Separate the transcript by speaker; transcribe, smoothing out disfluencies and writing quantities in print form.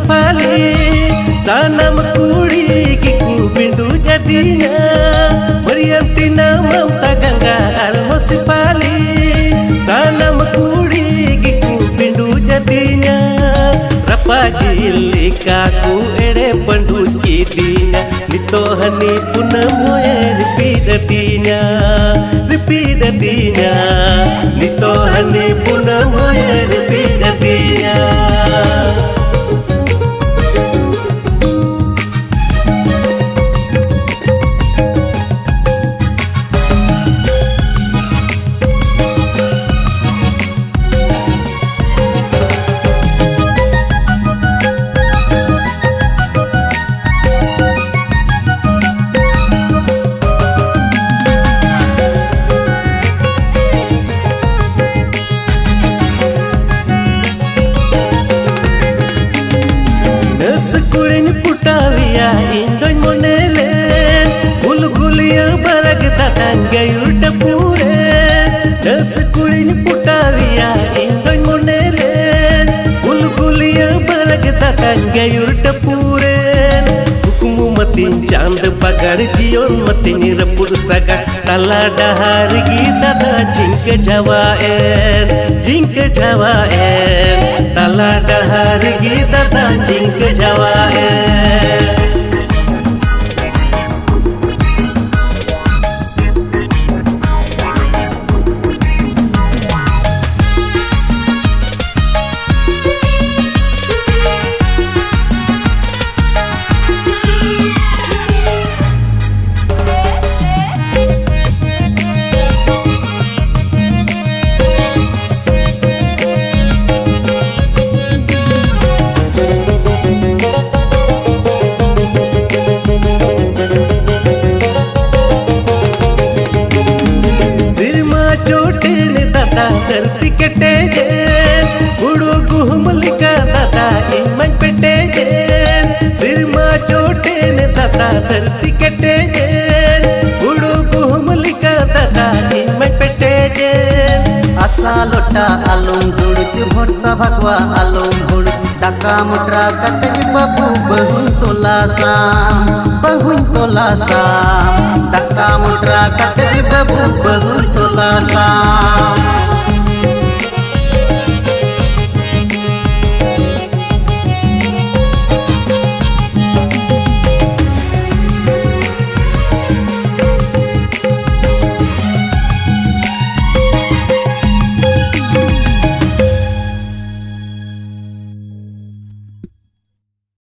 Speaker 1: sifali sanam kuri giku bindu jadinya Maryam tina mamta gangga armo sifali sanam kuri giku bindu jadinya Rapajili kaku ere pandu kidinya Nito hani punam hoye ripidatinya Nito hani punam hoye ripidatinya Sekulinya putawiya indon monele Gul-guliya barag datang gayur dapure Sekulinya putawiya indon monele Gul-guliya barag datang gayur dapure Hukumu matin chand pagar jion matin rapur saga Tala dahar gita jingke jawaen Tala dahar gita jingke jawaen धरती कटे जे उड़ो गुहमलिका दादा इमन पेटे जे सिरमा चोटे ने दादा धरती कटे जे उड़ो गुहमलिका दादा इमन पेटे जे
Speaker 2: आसा लोटा आलम धुड़ भरसा भगवा आलम धुड़ टाका मुट्रा कते बाबू बहुन तोलासा टाका मुट्रा कते बाबू बहुन तोलासा